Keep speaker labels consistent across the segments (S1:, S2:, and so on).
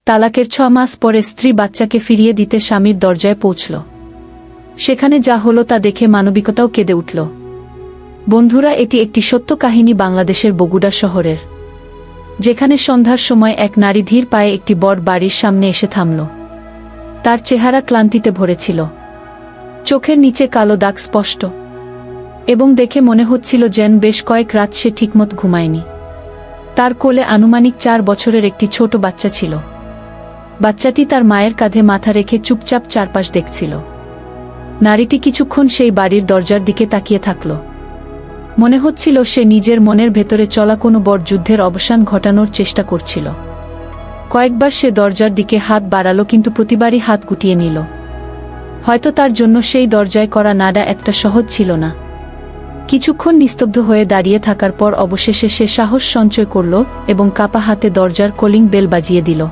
S1: তালাকের 6 মাস পরে স্ত্রী বাচ্চাকে ফিরিয়ে দিতে স্বামীর দরজায় পৌঁছল। সেখানে যা হলো তা দেখে মানবিকতাও কেঁদে উঠল। বন্ধুরা, এটি একটি সত্য কাহিনী বাংলাদেশের বগুড়া শহরের, যেখানে সন্ধ্যার সময় এক নারী ধীর পায়ে একটি বড় বাড়ির সামনে এসে থামল। তার চেহারা ক্লান্তিতে ভরেছিল, চোখের নিচে কালো দাগ স্পষ্ট, এবং দেখে মনে হচ্ছিল যেন বেশ কয়েক রাত সে ঠিকমত ঘুমায়নি। তার কোলে আনুমানিক 4 বছরের একটি ছোট বাচ্চা ছিল। বাচ্চাটি তার মায়ের কাঁধে মাথা রেখে চুপচাপ চারপাশ দেখছিল। নারীটি কিছুক্ষণ সেই বাড়ির দরজার দিকে তাকিয়ে থাকল। মনে হচ্ছিল সে নিজের মনের ভেতরে চলা কোনো বড় যুদ্ধের অবসান ঘটানোর চেষ্টা করছিল। কয়েকবার সে দরজার দিকে হাত বাড়ালো, কিন্তু প্রতিবারই হাত গুটিয়ে নিল। হয়তো তার জন্য সেই দরজায় করা নাড়া একটা সহজ ছিল না। কিছুক্ষণ নিস্তব্ধ হয়ে দাঁড়িয়ে থাকার পর অবশেষে সে সাহস সঞ্চয় করল এবং কাপা হাতে দরজার কলিং বেল বাজিয়ে দিল।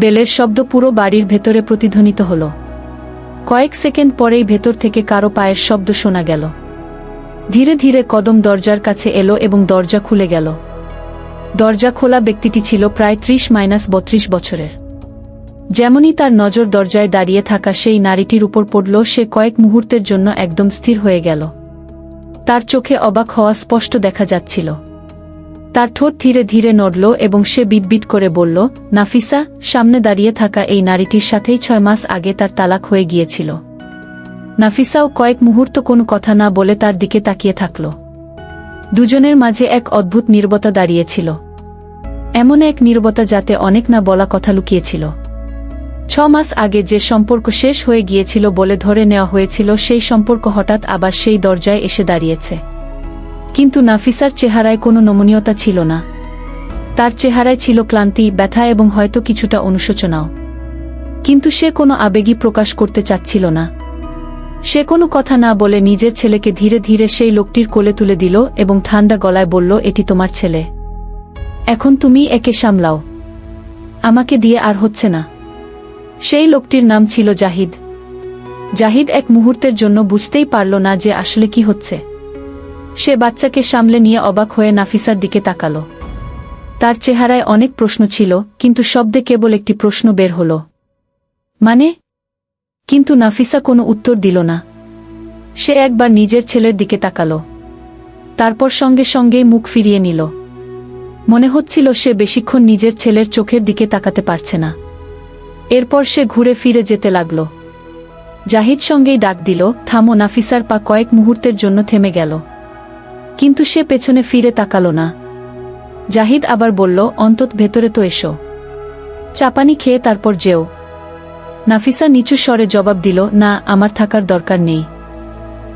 S1: বেলের শব্দ পুরো বাড়ির ভেতরে প্রতিধ্বনিত হল। কয়েক সেকেন্ড পরেই ভেতর থেকে কারো পায়ের শব্দ শোনা গেল। ধীরে ধীরে কদম দরজার কাছে এলো এবং দরজা খুলে গেল। দরজা খোলা ব্যক্তিটি ছিল প্রায় 30-32 বছরের। যেমনই তার নজর দরজায় দাঁড়িয়ে থাকা সেই নারীটির উপর পড়ল, সে কয়েক মুহূর্তের জন্য একদম স্থির হয়ে গেল। তার চোখে অবাক হওয়া স্পষ্ট দেখা যাচ্ছিল। তার ঠোঁট ধীরে ধীরে নড়ল এবং সে বিটবিট করে বলল, নাফিসা। সামনে দাঁড়িয়ে থাকা এই নারীটির সাথেই 6 মাস আগে তার তালাক হয়ে গিয়েছিল। নাফিসাও কয়েক মুহূর্ত কোনো কথা না বলে তার দিকে তাকিয়ে থাকল। দুজনের মাঝে এক অদ্ভুত নীরবতা দাঁড়িয়েছিল, এমন এক নীরবতা যাতে অনেক না বলা কথা লুকিয়েছিল। 6 মাস আগে যে সম্পর্ক শেষ হয়ে গিয়েছিল বলে ধরে নেওয়া হয়েছিল, সেই সম্পর্ক হঠাৎ আবার সেই দরজায় এসে দাঁড়িয়েছে। কিন্তু নাফিসার চেহারায় কোনো নমনীয়তা ছিল না। তার চেহারায় ছিল ক্লান্তি, ব্যথা এবং হয়তো কিছুটা অনুশোচনাও। কিন্তু সে কোনো আবেগই প্রকাশ করতে চাচ্ছিল না। সে কোনো কথা না বলে নিজের ছেলেকে ধীরে ধীরে সেই লোকটির কোলে তুলে দিল এবং ঠান্ডা গলায় বলল, এটি তোমার ছেলে। এখন তুমি একে সামলাও, আমাকে দিয়ে আর হচ্ছে না। সেই লোকটির নাম ছিল জাহিদ। জাহিদ এক মুহূর্তের জন্য বুঝতেই পারল না যে আসলে কি হচ্ছে। সে বাচ্চাকে সামলে নিয়ে অবাক হয়ে নাফিসার দিকে তাকালো। তার চেহারায় অনেক প্রশ্ন ছিল, কিন্তু শব্দে কেবল একটি প্রশ্ন বের হল, মানে? কিন্তু নাফিসা কোনো উত্তর দিল না। সে একবার নিজের ছেলের দিকে তাকালো, তারপর সঙ্গে সঙ্গেই মুখ ফিরিয়ে নিল। মনে হচ্ছিল সে বেশিক্ষণ নিজের ছেলের চোখের দিকে তাকাতে পারছে না। এরপর সে ঘুরে ফিরে যেতে লাগল। জাহিদ সঙ্গেই ডাক দিল, থামো। নাফিসার পা কয়েক মুহূর্তের জন্য থেমে গেল, কিন্তু সে পেছনে ফিরে তাকালো না। জাহিদ আবার বলল, অন্তত ভেতরে তো এসো, চাপানি খেয়ে তারপর যেও। নাফিসা নিচু স্বরে জবাব দিল, না, আমার থাকার দরকার নেই।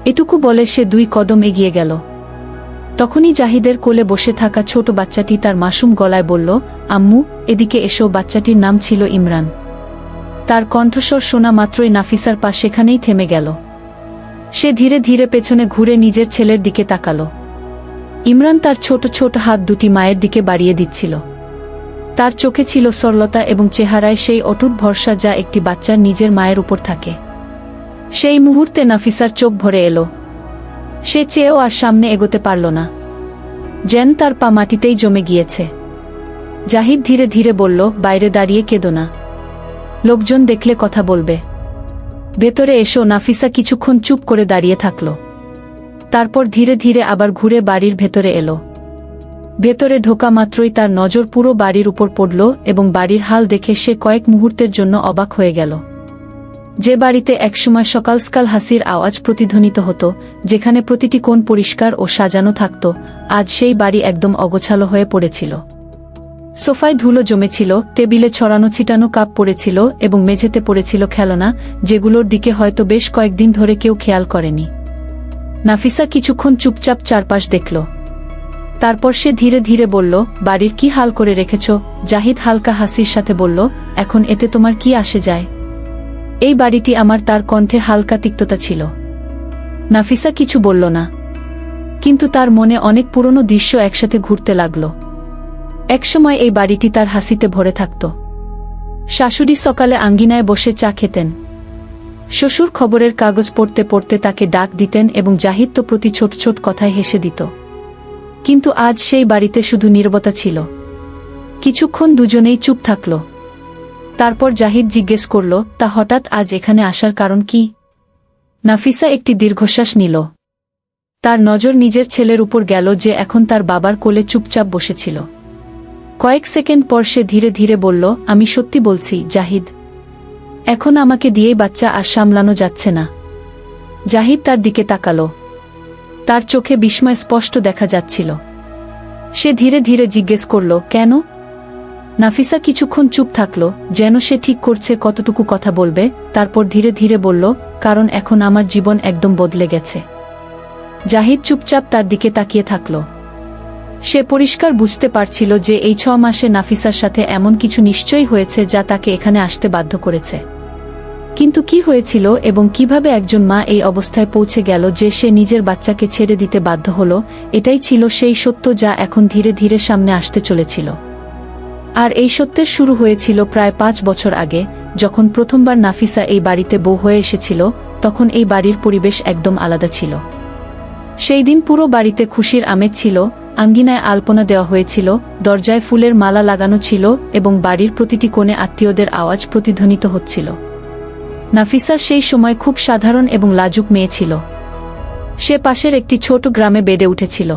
S1: এটুকু বলে সে 2 কদম এগিয়ে গেল। তখনই জাহিদের কোলে বসে থাকা ছোট বাচ্চাটি তার মাসুম গলায় বলল, আম্মু, এদিকে এসো। বাচ্চাটির নাম ছিল ইমরান। তার কণ্ঠস্বর শোনা মাত্রই নাফিসার পা সেখানেই থেমে গেল। সে ধীরে ধীরে পেছনে ঘুরে নিজের ছেলের দিকে তাকালো। ইমরান তার ছোট ছোট হাত দুটি মায়ের দিকে বাড়িয়ে দিচ্ছিল। তার চোখে ছিল সরলতা এবং চেহারায় সেই অটুট ভরসা যা একটি বাচ্চার নিজের মায়ের উপর থাকে। সেই মুহূর্তে নাফিসার চোখ ভরে এলো। সে চেয়েও আর সামনে এগোতে পারল না, যেন তার পা মাটিতেই জমে গিয়েছে। জাহিদ ধীরে ধীরে বলল, বাইরে দাঁড়িয়ে কেঁদো না, লোকজন দেখলে কথা বলবে। ভেতরে এসো। নাফিসা কিছুক্ষণ চুপ করে দাঁড়িয়ে থাকল, তারপর ধীরে ধীরে আবার ঘুরে বাড়ির ভেতরে এলো। ভেতরে ঢোকা মাত্রই তার নজর পুরো বাড়ির উপর পড়ল এবং বাড়ির হাল দেখে সে কয়েক মুহূর্তের জন্য অবাক হয়ে গেল। যে বাড়িতে একসময় সকাল সকাল হাসির আওয়াজ প্রতিধ্বনিত হতো, যেখানে প্রতিটি কোণ পরিষ্কার ও সাজানো থাকত, আজ সেই বাড়ি একদম অগোছালো হয়ে পড়েছিল। সোফায় ধুলো জমেছিল, টেবিলে ছড়ানো ছিটানো কাপ পড়েছিল এবং মেঝেতে পড়েছিল খেলনা, যেগুলোর দিকে হয়তো বেশ কয়েকদিন ধরে কেউ খেয়াল করেনি। নাফিসা কিছুক্ষণ চুপচাপ চারপাশ দেখল, তারপর সে ধীরে ধীরে বলল, বাড়ির কি হাল করে রেখেছ? জাহিদ হালকা হাসির সাথে বলল, এখন এতে তোমার কি আসে যায়? এই বাড়িটি আমার। তার কণ্ঠে হালকা তিক্ততা ছিল। নাফিসা কিছু বলল না, কিন্তু তার মনে অনেক পুরনো দৃশ্য একসাথে ঘুরতে লাগল। একসময় এই বাড়িটি তার হাসিতে ভরে থাকত। শাশুড়ি সকালে আঙ্গিনায় বসে চা খেতেন, শ্বশুর খবরের কাগজ পড়তে পড়তে তাকে ডাক দিতেন এবং জাহিদ তো প্রতি ছোট ছোট কথায় হেসে দিত। কিন্তু আজ সেই বাড়িতে শুধু নীরবতা ছিল। কিছুক্ষণ দুজনেই চুপ থাকল। তারপর জাহিদ জিজ্ঞেস করল, তা হঠাৎ আজ এখানে আসার কারণ কি? নাফিসা একটি দীর্ঘশ্বাস নিল। তার নজর নিজের ছেলের উপর গেল, যে এখন তার বাবার কোলে চুপচাপ বসেছিল। কয়েক সেকেন্ড পর সে ধীরে ধীরে বলল, আমি সত্যি বলছি জাহিদ, এখন আমাকে দিয়েই বাচ্চা আর সামলানো যাচ্ছে না। জাহিদ তার দিকে তাকালো। তার চোখে বিস্ময় স্পষ্ট দেখা যাচ্ছিল। সে ধীরে ধীরে জিজ্ঞেস করল, কেন? নাফিসা কিছুক্ষণ চুপ থাকল, যেন সে ঠিক করছে কতটুকু কথা বলবে। তারপর ধীরে ধীরে বলল, কারণ এখন আমার জীবন একদম বদলে গেছে। জাহিদ চুপচাপ তার দিকে তাকিয়ে থাকল। সে পরিষ্কার বুঝতে পারছিল যে এই 6 মাসে নাফিসার সাথে এমন কিছু নিশ্চয়ই হয়েছে যা তাকে এখানে আসতে বাধ্য করেছে। কিন্তু কি হয়েছিল এবং কিভাবে একজন মা এই অবস্থায় পৌঁছে গেল যে সে নিজের বাচ্চাকে ছেড়ে দিতে বাধ্য হল, এটাই ছিল সেই সত্য যা এখন ধীরে ধীরে সামনে আসতে চলেছিল। আর এই সত্যের শুরু হয়েছিল প্রায় 5 বছর আগে, যখন প্রথমবার নাফিসা এই বাড়িতে বউ হয়ে এসেছিল। তখন এই বাড়ির পরিবেশ একদম আলাদা ছিল। সেই দিন পুরো বাড়িতে খুশির আমেজ ছিল। আঙ্গিনায় আলপনা দেওয়া হয়েছিল, দরজায় ফুলের মালা লাগানো ছিল এবং বাড়ির প্রতিটি কোণে আত্মীয়দের আওয়াজ প্রতিধ্বনিত হচ্ছিল। নাফিসা সেই সময় খুব সাধারণ এবং লাজুক মেয়ে ছিল। সে পাশের একটি ছোট গ্রামে বেড়ে উঠেছিল।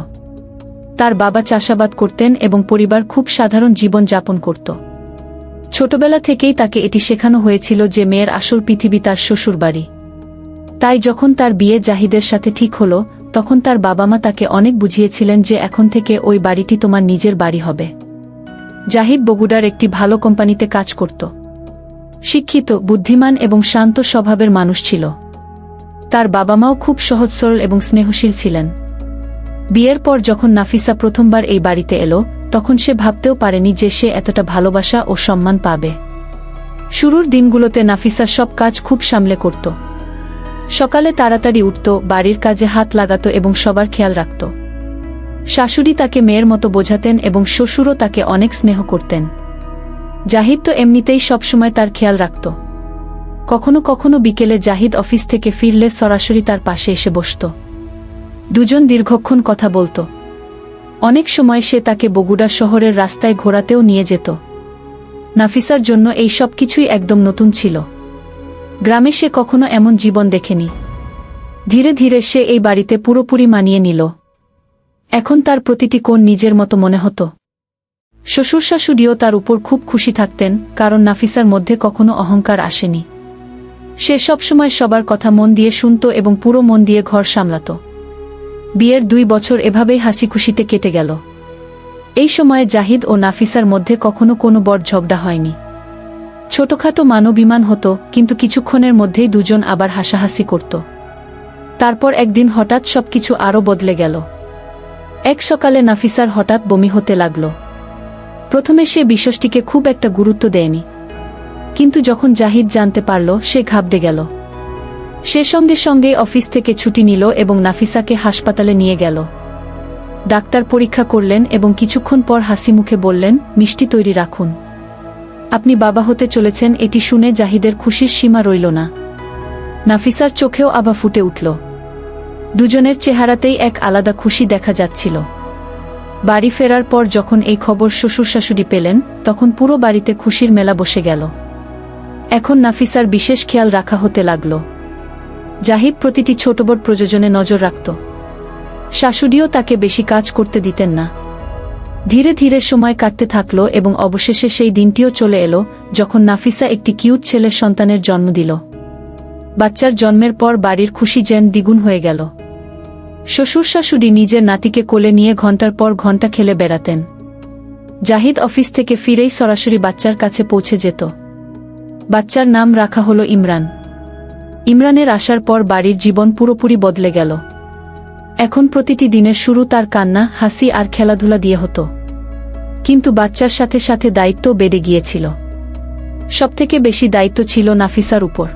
S1: তার বাবা চাষাবাদ করতেন এবং পরিবার খুব সাধারণ জীবন যাপন করত। ছোটবেলা থেকেই তাকে এটি শেখানো হয়েছিল যে মেয়ের আসল পৃথিবী তার শ্বশুরবাড়ি। তাই যখন তার বিয়ে জাহিদের সাথে ঠিক হলো, তখন তার বাবা মা তাকে অনেক বুঝিয়েছিলেন যে এখন থেকে ওই বাড়িটি তোমার নিজের বাড়ি হবে। জাহিদ বগুড়ার একটি ভালো কোম্পানিতে কাজ করত। শিক্ষিত, বুদ্ধিমান এবং শান্ত স্বভাবের মানুষ ছিল। তার বাবা মাও খুব সহজ সরল এবং স্নেহশীল ছিলেন। বিয়ের পর যখন নাফিসা প্রথমবার এই বাড়িতে এলো, তখন সে ভাবতেও পারেনি যে সে এতটা ভালোবাসা ও সম্মান পাবে। শুরুর দিনগুলোতে নাফিসা সব কাজ খুব সামলে করত। সকালে তাড়াতাড়ি উঠত, বাড়ির কাজে হাত লাগাত এবং সবার খেয়াল রাখত। শাশুড়ি তাকে মেয়ের মতো বোঝাতেন এবং শ্বশুরও তাকে অনেক স্নেহ করতেন। জাহিদ তো এমনিতেই সবসময় তার খেয়াল রাখত। কখনো কখনো বিকেলে জাহিদ অফিস থেকে ফিরলে সরাসরি তার পাশে এসে বসত। দুজন দীর্ঘক্ষণ কথা বলত। অনেক সময় সে তাকে বগুড়া শহরের রাস্তায় ঘোরাতেও নিয়ে যেত। নাফিসার জন্য এই সব কিছুই একদম নতুন ছিল। গ্রামে সে কখনো এমন জীবন দেখেনি। ধীরে ধীরে সে এই বাড়িতে পুরোপুরি মানিয়ে নিল। এখন তার প্রতিটি কোণ নিজের মতো মনে হতো। শ্বশুর শাশুড়িও তার উপর খুব খুশি থাকতেন, কারণ নাফিসার মধ্যে কখনো অহংকার আসেনি। সে সবসময় সবার কথা মন দিয়ে শুনত এবং পুরো মন দিয়ে ঘর সামলাত। বিয়ের 2 বছর এভাবেই হাসি খুশিতে কেটে গেল। এই সময়ে জাহিদ ও নাফিসার মধ্যে কখনো কোনো বড় ঝগড়া হয়নি। ছোটখাটো মানবিমান হতো, কিন্তু কিছুক্ষণের মধ্যেই দুজন আবার হাসাহাসি করত। তারপর একদিন হঠাৎ সবকিছু আরও বদলে গেল। এক সকালে নাফিসার হঠাৎ বমি হতে লাগল। প্রথমে সে বিষয়টিকে খুব একটা গুরুত্ব দেয়নি, কিন্তু যখন জাহিদ জানতে পারল, সে ঘাবড়ে গেল। সে সঙ্গে সঙ্গে অফিস থেকে ছুটি নিল এবং নাফিসাকে হাসপাতালে নিয়ে গেল। ডাক্তার পরীক্ষা করলেন এবং কিছুক্ষণ পর হাসি মুখে বললেন, মিষ্টি তৈরি রাখুন, আপনি বাবা হতে চলেছেন। এটি শুনে জাহিদের খুশির সীমা রইল না। নাফিসার চোখেও আভা ফুটে উঠল। দুজনের চেহারাতেই এক আলাদা খুশি দেখা যাচ্ছিল। বাড়ি ফেরার পর যখন এই খবর শ্বশুর শাশুড়ি পেলেন, তখন পুরো বাড়িতে খুশির মেলা বসে গেল। এখন নাফিসার বিশেষ খেয়াল রাখা হতে লাগল। জাহিদ প্রতিটি ছোট বড় প্রয়োজনে নজর রাখত। শাশুড়িও তাকে বেশি কাজ করতে দিতেন না। ধীরে ধীরে সময় কাটতে থাকল এবং অবশেষে সেই দিনটিও চলে এলো যখন নাফিসা একটি কিউট ছেলের সন্তানের জন্ম দিল। বাচ্চার জন্মের পর বাড়ির খুশি যেন দ্বিগুণ হয়ে গেল। শ্বশুর শাশুড়ি নিজের নাতিকে কোলে নিয়ে ঘন্টার পর ঘন্টা খেলে বেড়াতেন। জাহিদ অফিস থেকে ফিরেই সরাসরি বাচ্চার কাছে পৌঁছে যেত। বাচ্চার নাম রাখা হলো ইমরান। ইমরানের আসার পর বাড়ির জীবন পুরোপুরি বদলে গেল। এখন প্রতিটি দিনের শুরু তার কান্না, হাসি আর খেলাধুলা দিয়ে হতো। কিন্তু বাচ্চার সাথে সাথে দায়িত্বও বেড়ে গিয়েছিল। সবথেকে বেশি দায়িত্ব ছিল নাফিসার উপর।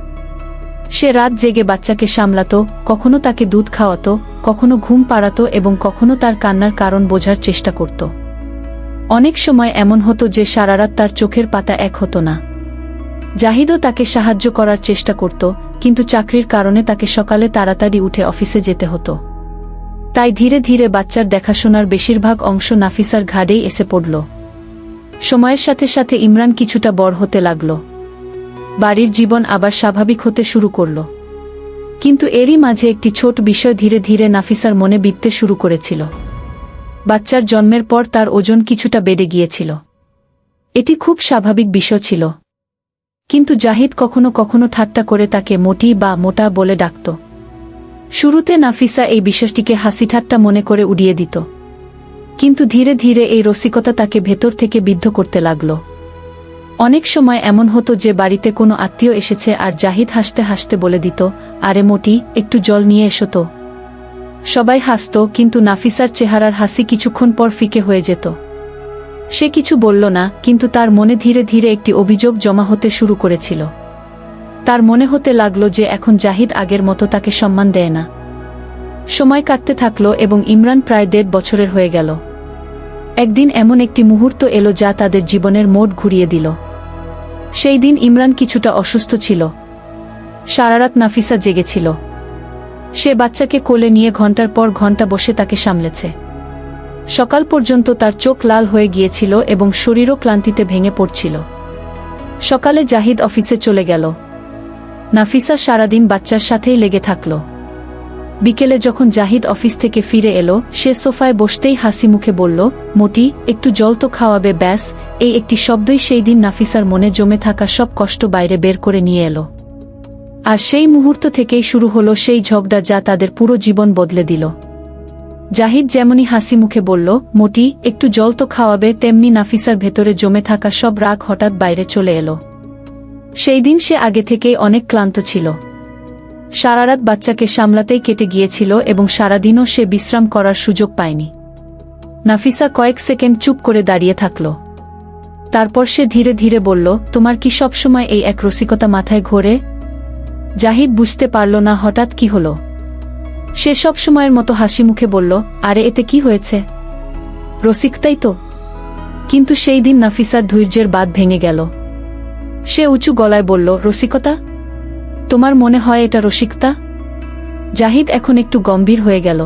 S1: সে রাত জেগে বাচ্চাকে সামলাতো, কখনো তাকে দুধ খাওয়াতো, কখনো ঘুম পাড়াতো এবং কখনো তার কান্নার কারণ বোঝার চেষ্টা করত। অনেক সময় এমন হতো যে সারারাত তার চোখের পাতা এক হতো না। জাহিদও তাকে সাহায্য করার চেষ্টা করত, কিন্তু চাকরির কারণে তাকে সকালে তাড়াতাড়ি উঠে অফিসে যেতে হতো। তাই ধীরে ধীরে বাচ্চার দেখাশোনার বেশিরভাগ অংশ নাফিসার ঘাড়েই এসে পড়ল। সময়ের সাথে সাথে ইমরান কিছুটা বড় হতে লাগল। বাড়ির জীবন আবার স্বাভাবিক হতে শুরু করল। কিন্তু এরই মাঝে একটি ছোট বিষয় ধীরে ধীরে নাফিসার মনে বিঁধতে শুরু করেছিল। বাচ্চার জন্মের পর তার ওজন কিছুটা বেড়ে গিয়েছিল। এটি খুব স্বাভাবিক বিষয় ছিল, কিন্তু জাহিদ কখনো কখনো ঠাট্টা করে তাকে মোটি বা মোটা বলে ডাকত। শুরুতে নাফিসা এই বিষয়টিকে হাসি ঠাট্টা মনে করে উড়িয়ে দিত, কিন্তু ধীরে ধীরে এই রসিকতা তাকে ভেতর থেকে বিদ্ধ করতে লাগল। অনেক সময় এমন হতো যে বাড়িতে কোনো আত্মীয় এসেছে আর জাহিদ হাসতে হাসতে বলে দিত, আরে মোটি, একটু জল নিয়ে এসো তো। সবাই হাসত, কিন্তু নাফিসার চেহারার হাসি কিছুক্ষণ পর ফিকে হয়ে যেত। সে কিছু বলল না, কিন্তু তার মনে ধীরে ধীরে একটি অভিযোগ জমা হতে শুরু করেছিল। তার মনে হতে লাগল যে এখন জাহিদ আগের মতো তাকে সম্মান দেয় না। সময় কাটতে থাকল এবং ইমরান প্রায় ১.৫ বছরের হয়ে গেল। একদিন এমন একটি মুহূর্ত এলো যা তাদের জীবনের মোড় ঘুরিয়ে দিল। সেই দিন ইমরান কিছুটা অসুস্থ ছিল। সারারাত নাফিসা জেগেছিল। সে বাচ্চাকে কোলে নিয়ে ঘন্টার পর ঘন্টা বসে তাকে সামলেছে। সকাল পর্যন্ত তার চোখ লাল হয়ে গিয়েছিল এবং শরীরও ক্লান্তিতে ভেঙে পড়ছিল। সকালে জাহিদ অফিসে চলে গেল। নাফিসা সারাদিন বাচ্চার সাথেই লেগে থাকল। বিকেলে যখন জাহিদ অফিস থেকে ফিরে এলো, সে সোফায় বসতেই হাসি মুখে বলল, মোটি, একটু জল তো খাওয়াবে? ব্যাস, এই একটি শব্দই সেই দিন নাফিসার মনে জমে থাকা সব কষ্ট বাইরে বের করে নিয়ে এলো। আর সেই মুহূর্ত থেকেই শুরু হলো সেই ঝগড়া যা তাদের পুরো জীবন বদলে দিল। জাহিদ যেমনি হাসি মুখে বলল, মোটি, একটু জল তো খাওয়াবে, তেমনি নাফিসার ভেতরে জমে থাকা সব রাগ হঠাৎ বাইরে চলে এলো। সেই দিন সে আগে থেকেই অনেক ক্লান্ত ছিল। সারারাত বাচ্চাকে সামলাতেই কেটে গিয়েছিল এবং সারাদিনও সে বিশ্রাম করার সুযোগ পায়নি। নাফিসা কয়েক সেকেন্ড চুপ করে দাঁড়িয়ে থাকল। তারপর সে ধীরে ধীরে বলল, তোমার কি সবসময় এই এক রসিকতা মাথায় ঘোরে? জাহিদ বুঝতে পারল না হঠাৎ কি হলো। সে সব সময়ের মতো হাসি মুখে বলল, আরে এতে কি হয়েছে, রসিকতাই তো। কিন্তু সেই দিন নাফিসার ধৈর্যের বাঁধ ভেঙে গেল। সে উঁচু গলায় বলল, রসিকতা? তোমার মনে হয় এটা রসিকতা? জাহিদ এখন একটু গম্ভীর হয়ে গেল।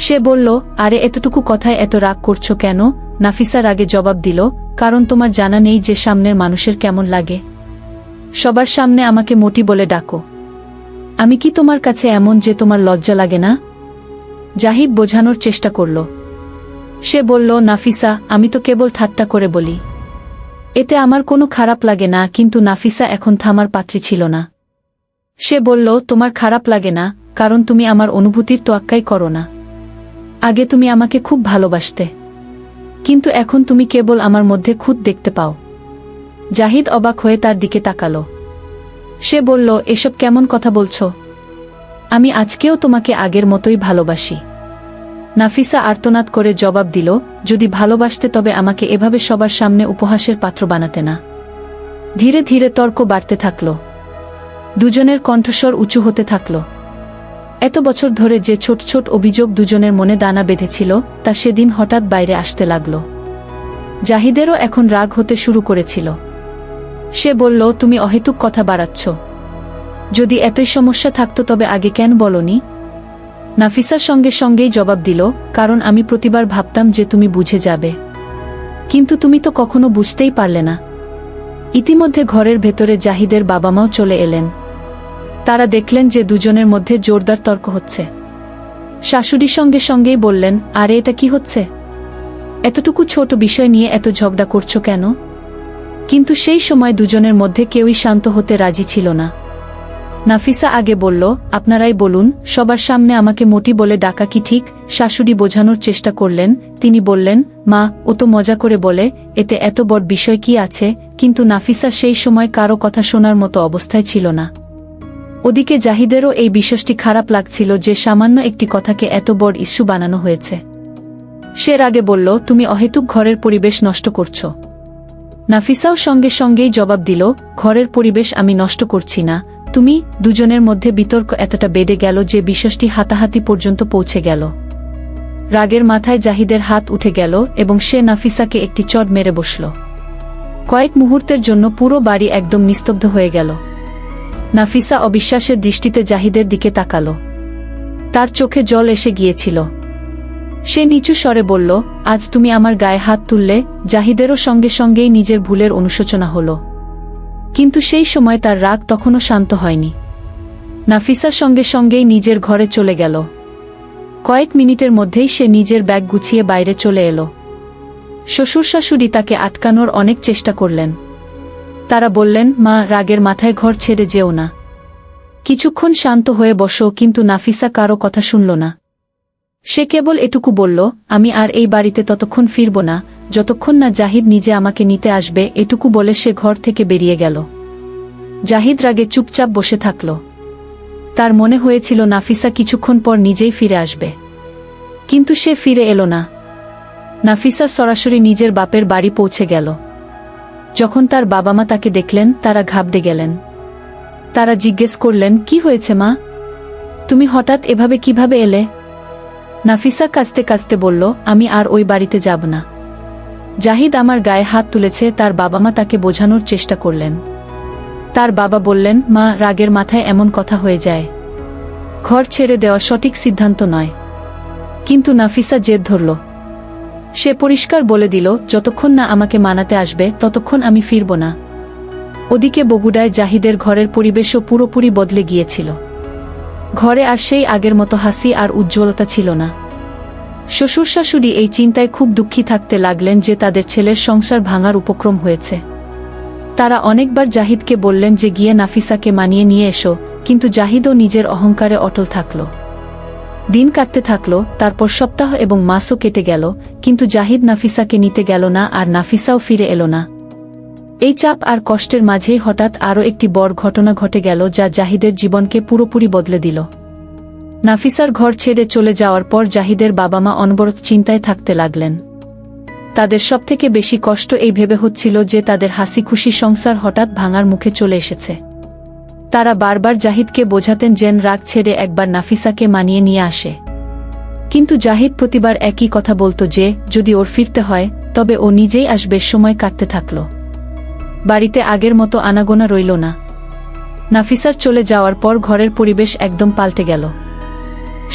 S1: সে বলল, আরে এতটুকু কথায় এত রাগ করছো কেন? নাফিসা রাগে জবাব দিল, কারণ তোমার জানা নেই যে সামনের মানুষের কেমন লাগে। সবার সামনে আমাকে মোটি বলে ডাকো। আমি কি তোমার কাছে এমন যে তোমার লজ্জা লাগে না? জাহিদ বোঝানোর চেষ্টা করল। সে বলল, নাফিসা, আমি তো কেবল ঠাট্টা করে বলি। এতে আমার কোনো খারাপ লাগে না। কিন্তু নাফিসা এখন থামার পাত্রী ছিল না। সে বলল, তোমার খারাপ লাগে না কারণ তুমি আমার অনুভূতির তোয়াক্কাই করো না। আগে তুমি আমাকে খুব ভালোবাসতে, কিন্তু এখন তুমি কেবল আমার মধ্যে খুঁত দেখতে পাও। জাহিদ অবাক হয়ে তার দিকে তাকালো। সে বলল, এসব কেমন কথা বলছো? আমি আজকেও তোমাকে আগের মতোই ভালোবাসি। নাফিসা আর্তনাদ করে জবাব দিল, যদি ভালোবাসতে তবে আমাকে এভাবে সবার সামনে উপহাসের পাত্র বানাতে না। ধীরে ধীরে তর্ক বাড়তে থাকল। দুজনের কণ্ঠস্বর উঁচু হতে থাকল। এত বছর ধরে যে ছোট ছোট অভিযোগ দুজনের মনে দানা বেঁধেছিল তা সেদিন হঠাৎ বাইরে আসতে লাগল। জাহিদেরও এখন রাগ হতে শুরু করেছিল। সে বলল, তুমি অহেতুক কথা বাড়াচ্ছ। যদি এতই সমস্যা থাকতো তবে আগে কেন বলনি? নাফিসার সঙ্গে সঙ্গেই জবাব দিল, কারণ আমি প্রতিবার ভাবতাম যে তুমি বুঝে যাবে, কিন্তু তুমি তো কখনো বুঝতেই পারলে না। ইতিমধ্যে ঘরের ভেতরে জাহিদের বাবা মাও চলে এলেন। তারা দেখলেন যে দুজনের মধ্যে জোরদার তর্ক হচ্ছে। শাশুড়ি সঙ্গে সঙ্গেই বললেন, আরে এটা কি হচ্ছে? এতটুকু ছোট বিষয় নিয়ে এত ঝগড়া করছো কেন? কিন্তু সেই সময় দুজনের মধ্যে কেউই শান্ত হতে রাজি ছিল না। নাফিসা আগে বলল, আপনারাই বলুন, সবার সামনে আমাকে মোটি বলে ডাকা কি ঠিক? শাশুড়ি বোঝানোর চেষ্টা করলেন। তিনি বললেন, মা, ও তো মজা করে বলে, এতে এত বড় বিষয় কি আছে? কিন্তু নাফিসা সেই সময় কারো কথা শোনার মতো অবস্থায় ছিল না। ওদিকে জাহিদেরও এই বিষয়টি খারাপ লাগছিল যে সামান্য একটি কথাকে এত বড় ইস্যু বানানো হয়েছে। সে রাগে বলল, তুমি অহেতুক ঘরের পরিবেশ নষ্ট করছো। নাফিসাও সঙ্গে সঙ্গেই জবাব দিল, ঘরের পরিবেশ আমি নষ্ট করছি না। তুমি। দুজনের মধ্যে বিতর্ক এতটা বেড়ে গেল যে বিষয়টি হাতাহাতি পর্যন্ত পৌঁছে গেল। রাগের মাথায় জাহিদের হাত উঠে গেল এবং সে নাফিসাকে একটি চড় মেরে বসল। কয়েক মুহূর্তের জন্য পুরো বাড়ি একদম নিস্তব্ধ হয়ে গেল। নাফিসা অবিশ্বাসের দৃষ্টিতে জাহিদের দিকে তাকালো। তার চোখে জল এসে গিয়েছিল। সে নিচু স্বরে বলল, আজ তুমি আমার গায়ে হাত তুললে। জাহিদেরও সঙ্গে সঙ্গেই নিজের ভুলের অনুশোচনা হল। কিন্তু সেই সময় তার রাগ তখনও শান্ত হয়নি। নাফিসা সঙ্গে সঙ্গেই নিজের ঘরে চলে গেল। কয়েক মিনিটের মধ্যেই সে নিজের ব্যাগ গুছিয়ে বাইরে চলে এলো। শ্বশুর শাশুড়ি তাকে আটকানোর অনেক চেষ্টা করলেন। তারা বললেন, মা, রাগের মাথায় ঘর ছেড়ে যেও না, কিছুক্ষণ শান্ত হয়ে বসো। কিন্তু নাফিসা কারো কথা শুনল না। সে কেবল এটুকু বলল, আমি আর এই বাড়িতে ততক্ষণ ফিরব না যতক্ষণ না জাহিদ নিজে আমাকে নিতে আসবে। এটুকু বলে সে ঘর থেকে বেরিয়ে গেল। জাহিদ রাগে চুপচাপ বসে থাকল। তার মনে হয়েছিল নাফিসা কিছুক্ষণ পর নিজেই ফিরে আসবে, কিন্তু সে ফিরে এলো না। নাফিসা সরাসরি নিজের বাপের বাড়ি পৌঁছে গেল। যখন তার বাবা মা তাকে দেখলেন, তারা ঘাবড়ে গেলেন। তারা জিজ্ঞেস করলেন, কি হয়েছে মা, তুমি হঠাৎ এভাবে কিভাবে এলে? নাফিসা কাঁদতে কাঁদতে বলল, আমি আর ওই বাড়িতে যাব না। জাহিদ আমার গায়ে হাত তুলেছে। তার বাবা মা তাকে বোঝানোর চেষ্টা করলেন। তার বাবা বললেন, মা, রাগের মাথায় এমন কথা হয়ে যায়, ঘর ছেড়ে দেওয়া সঠিক সিদ্ধান্ত নয়। কিন্তু নাফিসা জেদ ধরল। সে পরিষ্কার বলে দিল, যতক্ষণ না আমাকে মানাতে আসবে ততক্ষণ আমি ফিরব না। ওদিকে বগুড়ায় জাহিদের ঘরের পরিবেশও পুরোপুরি বদলে গিয়েছিল। ঘরে আর সেই আগের মতো হাসি আর উজ্জ্বলতা ছিল না। শ্বশুর শাশুড়ি এই চিন্তায় খুব দুঃখী থাকতে লাগলেন যে তাদের ছেলের সংসার ভাঙার উপক্রম হয়েছে। তারা অনেকবার জাহিদকে বললেন যে গিয়ে নাফিসাকে মানিয়ে নিয়ে এসো, কিন্তু জাহিদও নিজের অহংকারে অটল থাকল। দিন কাটতে থাকল, তারপর সপ্তাহ এবং মাসও কেটে গেল, কিন্তু জাহিদ নাফিসাকে নিতে গেল না আর নাফিসাও ফিরে এলো না। এই চাপ আর কষ্টের মাঝেই হঠাৎ আরও একটি বড় ঘটনা ঘটে গেল যা জাহিদের জীবনকে পুরোপুরি বদলে দিল। নাফিসার ঘর ছেড়ে চলে যাওয়ার পর জাহিদের বাবা মা অনবরত চিন্তায় থাকতে লাগলেন। তাদের সবথেকে বেশি কষ্ট এই ভেবে হচ্ছিল যে তাদের হাসি খুশি সংসার হঠাৎ ভাঙার মুখে চলে এসেছে। তারা বারবার জাহিদকে বোঝাতেন যেন রাগ ছেড়ে একবার নাফিসাকে মানিয়ে নিয়ে আসে, কিন্তু জাহিদ প্রতিবার একই কথা বলতো যে যদি ওর ফিরতে হয় তবে ও নিজেই আসবে। সময় কাটতে থাকল। বাড়িতে আগের মতো আনাগোনা রইল না। নাফিসার চলে যাওয়ার পর ঘরের পরিবেশ একদম পাল্টে গেল।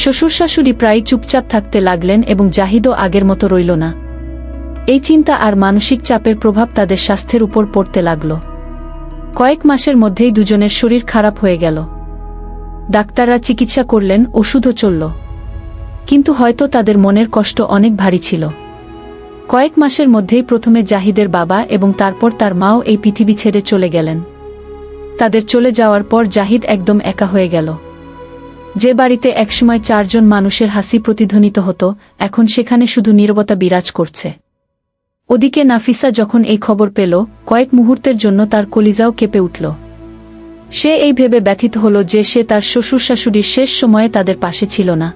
S1: শ্বশুর শাশুড়ি প্রায় চুপচাপ থাকতে লাগলেন এবং জাহিদও আগের মতো রইল না। এই চিন্তা আর মানসিক চাপের প্রভাব তাদের স্বাস্থ্যের উপর পড়তে লাগল। কয়েক মাসের মধ্যেই দুজনের শরীর খারাপ হয়ে গেল। ডাক্তাররা চিকিৎসা করলেন, ওষুধও চলল, কিন্তু হয়তো তাদের মনের কষ্ট অনেক ভারী ছিল। কয়েক মাসের মধ্যেই প্রথমে জাহিদের বাবা এবং তারপর তার মাও এই পৃথিবী ছেড়ে চলে গেলেন। তাদের চলে যাওয়ার পর জাহিদ একদম একা হয়ে গেল। যে বাড়িতে একসময় 4 জন মানুষের হাসি প্রতিধ্বনিত হতো, এখন সেখানে শুধু নীরবতা বিরাজ করছে। ওদিকে নাফিসা যখন এই খবর পেল, কয়েক মুহূর্তের জন্য তার কলিজাও কেঁপে উঠল। সে এই ভেবে ব্যথিত হল যে সে তার শ্বশুর শাশুড়ির শেষ সময়ে তাদের পাশে ছিল না,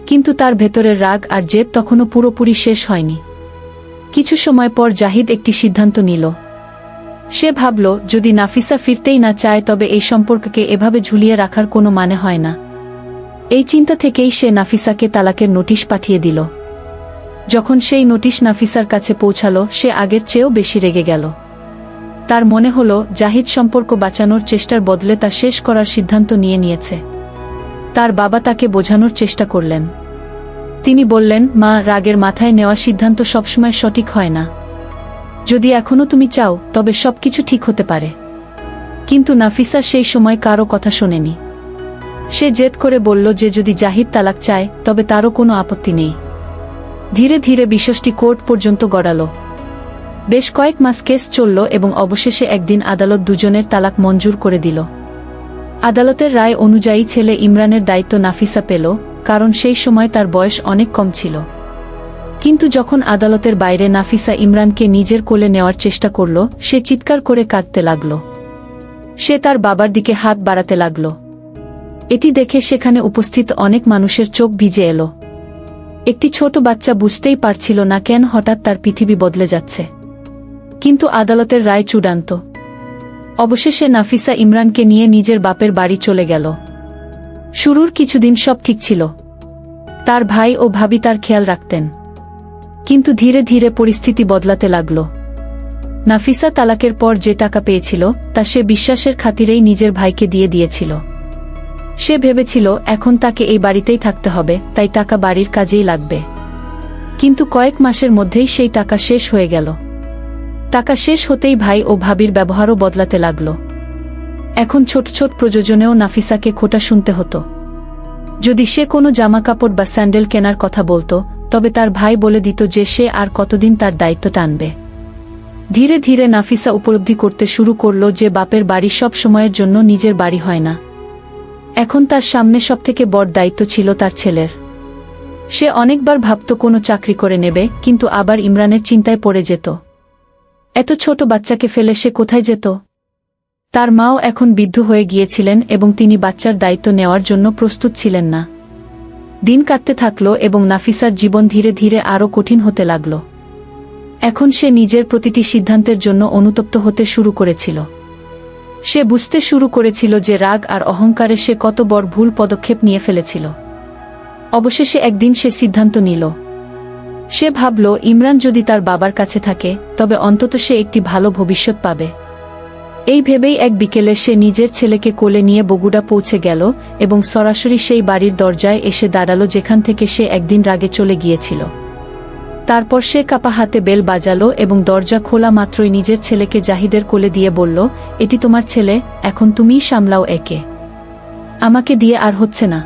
S1: কিন্তু তার ভেতরের রাগ আর জেদ তখনও পুরোপুরি শেষ হয়নি। কিছু সময় পর জাহিদ একটি সিদ্ধান্ত নিল। সে ভাবল, যদি নাফিসা ফিরতেই না চায় তবে এই সম্পর্ককে এভাবে ঝুলিয়ে রাখার কোনো মানে হয় না। এই চিন্তা থেকেই সে নাফিসাকে তালাকের নোটিশ পাঠিয়ে দিল। যখন সেই নোটিশ নাফিসার কাছে পৌঁছালো, সে আগের চেয়েও বেশি রেগে গেল। তার মনে হল জাহিদ সম্পর্ক বাঁচানোর চেষ্টার বদলে তা শেষ করার সিদ্ধান্ত নিয়েছে। তার বাবা তাকে বোঝানোর চেষ্টা করলেন। তিনি বললেন, মা, রাগের মাথায় নেওয়া সিদ্ধান্ত সবসময় সঠিক হয় না। যদি এখনো তুমি চাও তবে সবকিছু ঠিক হতে পারে। কিন্তু নাফিসা সেই সময় কারো কথা শোনেনি। সে জেদ করে বলল যে যদি জাহিদ তালাক চায় তবে তারও কোনো আপত্তি নেই। ধীরে ধীরে বিষয়টি কোর্ট পর্যন্ত গড়াল। বেশ কয়েক মাস কেস চলল এবং অবশেষে একদিন আদালত দুজনের তালাক মঞ্জুর করে দিল। আদালতের রায় অনুযায়ী ছেলে ইমরানের দায়িত্ব নাফিসা পেল, কারণ সেই সময় তার বয়স অনেক কম ছিল। কিন্তু যখন আদালতের বাইরে নাফিসা ইমরানকে নিজের কোলে নেওয়ার চেষ্টা করল, সে চিৎকার করে কাঁদতে লাগল। সে তার বাবার দিকে হাত বাড়াতে লাগল। এটি দেখে সেখানে উপস্থিত অনেক মানুষের চোখ ভিজে এলো। একটি ছোট বাচ্চা বুঝতেই পারছিল না কেন হঠাৎ তার পৃথিবী বদলে যাচ্ছে। কিন্তু আদালতের রায় চূড়ান্ত। অবশেষে নাফিসা ইমরানকে নিয়ে নিজের বাপের বাড়ি চলে গেল। শুরুর কিছুদিন সব ঠিক ছিল। তার ভাই ও ভাবি তার খেয়াল রাখতেন, কিন্তু ধীরে ধীরে পরিস্থিতি বদলাতে লাগল। নাফিসা তালাকের পর যে টাকা পেয়েছিল তা সে বিশ্বাসের খাতিরেই নিজের ভাইকে দিয়ে দিয়েছিল। সে ভেবেছিল এখন তাকে এই বাড়িতেই থাকতে হবে, তাই টাকা বাড়ির কাজেই লাগবে। কিন্তু কয়েক মাসের মধ্যেই সেই টাকা শেষ হয়ে গেল। টাকা শেষ হতেই ভাই ও ভাবির ব্যবহারও বদলাতে লাগল। এখন ছোট ছোট প্রয়োজনেও নাফিসাকে খোটা শুনতে হতো। যদি সে কোনো জামাকাপড় বা স্যান্ডেল কেনার কথা বলতো, তবে তার ভাই বলে দিত যে সে আর কতদিন তার দায়িত্ব টানবে। ধীরে ধীরে নাফিসা উপলব্ধি করতে শুরু করল যে বাপের বাড়ি সব সময়ের জন্য নিজের বাড়ি হয় না। এখন তার সামনে সবথেকে বড় দায়িত্ব ছিল তার ছেলের। সে অনেকবার ভাবত কোনো চাকরি করে নেবে, কিন্তু আবার ইমরানের চিন্তায় পড়ে যেত। এত ছোট বাচ্চাকে ফেলে সে কোথায় যেত? তার মাও এখন বৃদ্ধ হয়ে গিয়েছিলেন এবং তিনি বাচ্চার দায়িত্ব নেওয়ার জন্য প্রস্তুত ছিলেন না। দিন কাটতে থাকল এবং নাফিসার জীবন ধীরে ধীরে আরও কঠিন হতে লাগল। এখন সে নিজের প্রতিটি সিদ্ধান্তের জন্য অনুতপ্ত হতে শুরু করেছিল। সে বুঝতে শুরু করেছিল যে রাগ আর অহংকারে সে কত বড় ভুল পদক্ষেপ নিয়ে ফেলেছিল। অবশেষে একদিন সে সিদ্ধান্ত নিল। সে ভাবল, ইমরান যদি তার বাবার কাছে থাকে তবে অন্তত সে একটি ভালো ভবিষ্যৎ পাবে। এই ভেবেই এক বিকেলে সে নিজের ছেলেকে কোলে নিয়ে বগুড়া পৌঁছে গেল এবং সরাসরি সেই বাড়ির দরজায় এসে দাঁড়াল যেখান থেকে সে একদিন রাগে চলে গিয়েছিল। তারপর সে কাপা হাতে বেল বাজালো এবং দরজা খোলা মাত্রই নিজের ছেলেকে জাহিদের কোলে দিয়ে বলল, এটি তোমার ছেলে, এখন তুমিই সামলাও একে, আমাকে দিয়ে আর হচ্ছে না।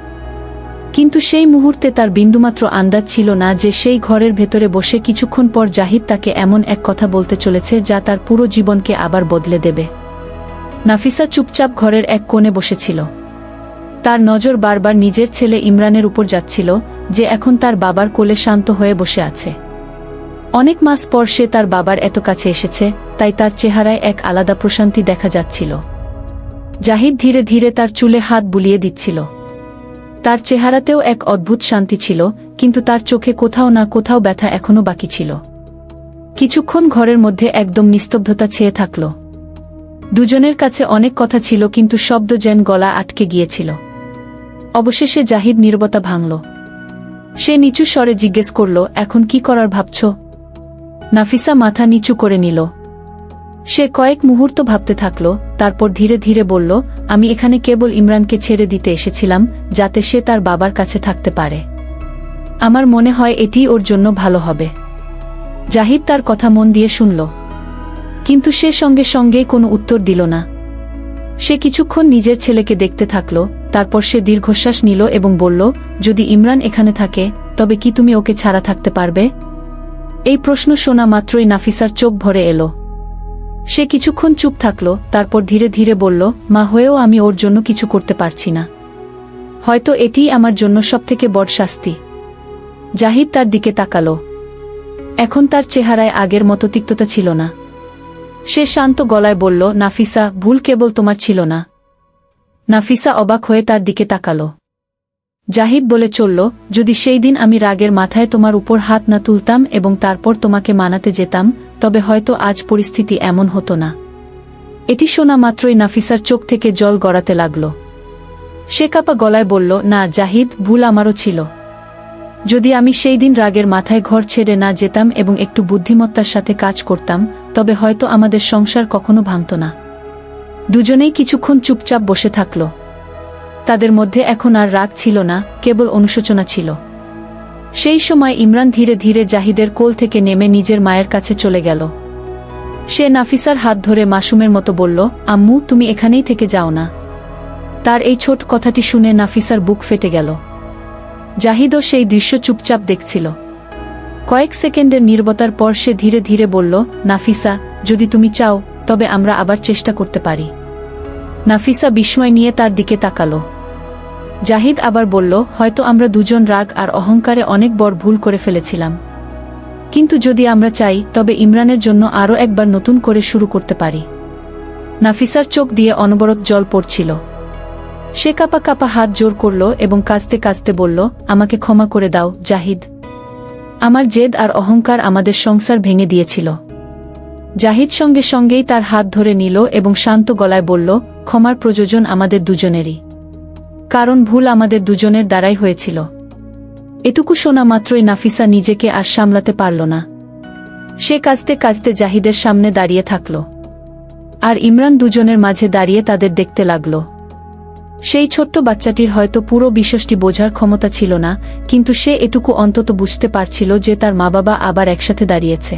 S1: কিন্তু সেই মুহূর্তে তার বিন্দুমাত্র আন্দাজ ছিল না যে সেই ঘরের ভেতরে বসে কিছুক্ষণ পর জাহিদ তাকে এমন এক কথা বলতে চলেছে যা তার পুরো জীবনকে আবার বদলে দেবে। নাফিসা চুপচাপ ঘরের এক কোণে বসেছিল। তার নজর বারবার নিজের ছেলে ইমরানের উপর যাচ্ছিল, যে এখন তার বাবার কোলে শান্ত হয়ে বসে আছে। অনেক মাস পর সে তার বাবার এত কাছে এসেছে, তাই তার চেহারায় এক আলাদা প্রশান্তি দেখা যাচ্ছিল। জাহিদ ধীরে ধীরে তার চুলে হাত বুলিয়ে দিচ্ছিল। তার চেহারাতেও এক অদ্ভুত শান্তি ছিল, কিন্তু তার চোখে কোথাও না কোথাও ব্যথা এখনো বাকি ছিল। কিছুক্ষণ ঘরের মধ্যে একদম নিস্তব্ধতা ছেয়ে থাকল। দুজনের কাছে অনেক কথা ছিল, কিন্তু শব্দ যেন গলা আটকে গিয়েছিল। অবশেষে জাহিদ নীরবতা ভাঙল। সে নিচু স্বরে জিজ্ঞেস করল, এখন কি করার ভাবছ? নাফিসা মাথা নিচু করে নিল। সে কয়েক মুহূর্ত ভাবতে থাকল, তারপর ধীরে ধীরে বলল, আমি এখানে কেবল ইমরানকে ছেড়ে দিতে এসেছিলাম, যাতে সে তার বাবার কাছে থাকতে পারে। আমার মনে হয় এটি ওর জন্য ভালো হবে। জাহিদ তার কথা মন দিয়ে শুনল, কিন্তু সে সঙ্গে সঙ্গেই কোনো উত্তর দিল না। সে কিছুক্ষণ নিজের ছেলেকে দেখতে থাকল, তারপর সে দীর্ঘশ্বাস নিল এবং বলল, যদি ইমরান এখানে থাকে তবে কি তুমি ওকে ছাড়া থাকতে পারবে? এই প্রশ্ন শোনা মাত্রই নাফিসার চোখ ভরে এলো। সে কিছুক্ষণ চুপ থাকল, তারপর ধীরে ধীরে বলল, মা হয়েও আমি ওর জন্য কিছু করতে পারছি না। হয়তো এটিই আমার জন্য সবথেকে বড় শাস্তি। জাহিদ তার দিকে তাকালো। এখন তার চেহারায় আগের মতো তিক্ততা ছিল না। সে শান্ত গলায় বলল, নাফিসা, ভুল কেবল তোমার ছিল না। নাফিসা অবাক হয়ে তার দিকে তাকালো। জাহিদ বলে চলল, যদি সেই দিন আমি রাগের মাথায় তোমার উপর হাত না তুলতাম এবং তারপর তোমাকে মানাতে যেতাম, তবে হয়তো আজ পরিস্থিতি এমন হতো না। এটি শোনা মাত্রই নাফিসার চোখ থেকে জল গড়াতে লাগল। সে কাপা গলায় বলল, না জাহিদ, ভুল আমারও ছিল। যদি আমি সেই দিন রাগের মাথায় ঘর ছেড়ে না যেতাম এবং একটু বুদ্ধিমত্তার সাথে কাজ করতাম, তবে হয়তো আমাদের সংসার কখনো ভাঙত না। দুজনেই কিছুক্ষণ চুপচাপ বসে থাকল। তাদের মধ্যে এখন আর রাগ ছিল না, কেবল অনুশোচনা ছিল। সেই সময় ইমরান ধীরে ধীরে জাহিদের কোল থেকে নেমে নিজের মায়ের কাছে চলে গেল। সে নাফিসার হাত ধরে মাসুমের মতো বলল, আম্মু, তুমি এখানেই থেকে যাও না। তার এই ছোট কথাটি শুনে নাফিসার বুক ফেটে গেল। জাহিদও সেই দৃশ্য চুপচাপ দেখছিল। কয়েক সেকেন্ডের নীরবতার পর সে ধীরে ধীরে বলল, নাফিসা, যদি তুমি চাও তবে আমরা আবার চেষ্টা করতে পারি। নাফিসা বিস্ময় নিয়ে তার দিকে তাকালো। জাহিদ আবার বলল, হয়তো আমরা দুজন রাগ আর অহংকারে অনেক বড় ভুল করে ফেলেছিলাম, কিন্তু যদি আমরা চাই তবে ইমরানের জন্য আরও একবার নতুন করে শুরু করতে পারি। নাফিসার চোখ দিয়ে অনবরত জল পড়ছিল। সে কাপা কাপা হাত জোর করল এবং কাঁদতে কাঁদতে বলল, আমাকে ক্ষমা করে দাও জাহিদ। আমার জেদ আর অহংকার আমাদের সংসার ভেঙে দিয়েছিল। জাহিদ সঙ্গে সঙ্গেই তার হাত ধরে নিল এবং শান্ত গলায় বলল, ক্ষমার প্রয়োজন আমাদের দুজনেরই, কারণ ভুল আমাদের দুজনের দ্বারাই হয়েছিল। এটুকু শোনা মাত্রই নাফিসা নিজেকে আর সামলাতে পারল না। সে কাঁদতে কাঁদতে জাহিদের সামনে দাঁড়িয়ে থাকল, আর ইমরান দুজনের মাঝে দাঁড়িয়ে তাদের দেখতে লাগল। সেই ছোট্ট বাচ্চাটির হয়তো পুরো বিষয়টি বোঝার ক্ষমতা ছিল না, কিন্তু সে এটুকু অন্তত বুঝতে পারছিল যে তার মা বাবা আবার একসাথে দাঁড়িয়েছে।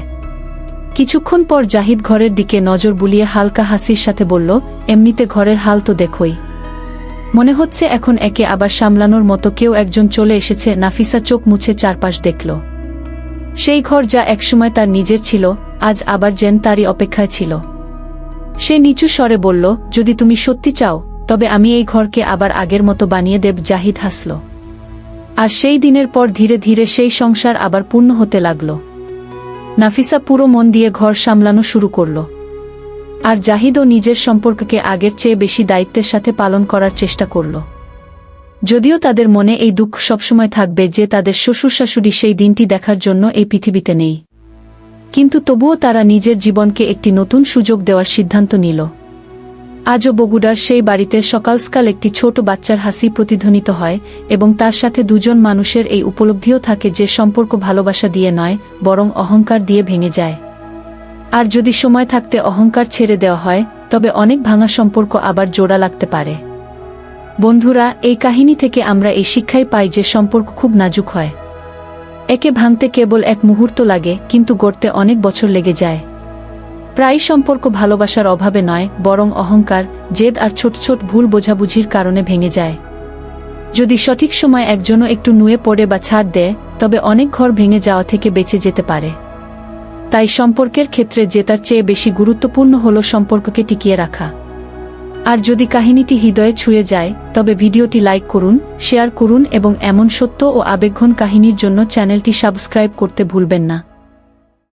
S1: কিছুক্ষণ পর জাহিদ ঘরের দিকে নজর বুলিয়ে হালকা হাসির সাথে বলল, এমনিতে ঘরের হাল তো দেখোই। মনে হচ্ছে এখন একে আবার সামলানোর মতো কেউ একজন চলে এসেছে। নাফিসা চোখ মুছে চারপাশ দেখল। সেই ঘর যা একসময় তার নিজের ছিল, আজ আবার যেন তারই অপেক্ষায় ছিল। সে নিচু স্বরে বলল, যদি তুমি সত্যি চাও তবে আমি এই ঘরকে আবার আগের মতো বানিয়ে দেব। জাহিদ হাসল। আর সেই দিনের পর ধীরে ধীরে সেই সংসার আবার পূর্ণ হতে লাগল। নাফিসা পুরো মন দিয়ে ঘর সামলানো শুরু করল। আর জাহিদও নিজের সম্পর্ককে আগের চেয়ে বেশি দায়িত্বের সাথে পালন করার চেষ্টা করল। যদিও তাদের মনে এই দুঃখ সবসময় থাকবে যে তাদের শ্বশুর শাশুড়ি সেই দিনটি দেখার জন্য এই পৃথিবীতে নেই, কিন্তু তবুও তারা নিজের জীবনকে একটি নতুন সুযোগ দেওয়ার সিদ্ধান্ত নিল। আজও বগুড়ার সেই বাড়িতে সকালসকাল একটি ছোট বাচ্চার হাসি প্রতিধ্বনিত হয় এবং তার সাথে দুজন মানুষের এই উপলব্ধিও থাকে যে সম্পর্ক ভালোবাসা দিয়ে নয়, বরং অহংকার দিয়ে ভেঙে যায়। আর যদি সময় থাকতে অহংকার ছেড়ে দেওয়া হয় তবে অনেক ভাঙা সম্পর্ক আবার জোড়া লাগতে পারে। বন্ধুরা, এই কাহিনী থেকে আমরা এই শিক্ষাই পাই যে সম্পর্ক খুব নাজুক হয়। একে ভাঙতে কেবল এক মুহূর্ত লাগে, কিন্তু গড়তে অনেক বছর লেগে যায়। প্রায় সম্পর্ক ভালোবাসার অভাবে নয়, বরং অহংকার, জেদ আর ছোট ছোট ভুল বোঝাবুঝির কারণে ভেঙে যায়। যদি সঠিক সময় একজনও একটু নুয়ে পড়ে বা ছাড় দেয় তবে অনেক ঘর ভেঙে যাওয়া থেকে বেঁচে যেতে পারে। তাই সম্পর্কের ক্ষেত্রে জেতার চেয়ে বেশি গুরুত্বপূর্ণ হলো সম্পর্ককে টিকিয়ে রাখা। আর যদি কাহিনীটি হৃদয়ে ছুঁয়ে যায় তবে ভিডিওটি লাইক করুন, শেয়ার করুন এবং এমন সত্য ও আবেগঘন কাহিনীর জন্য চ্যানেলটি সাবস্ক্রাইব করতে ভুলবেন না।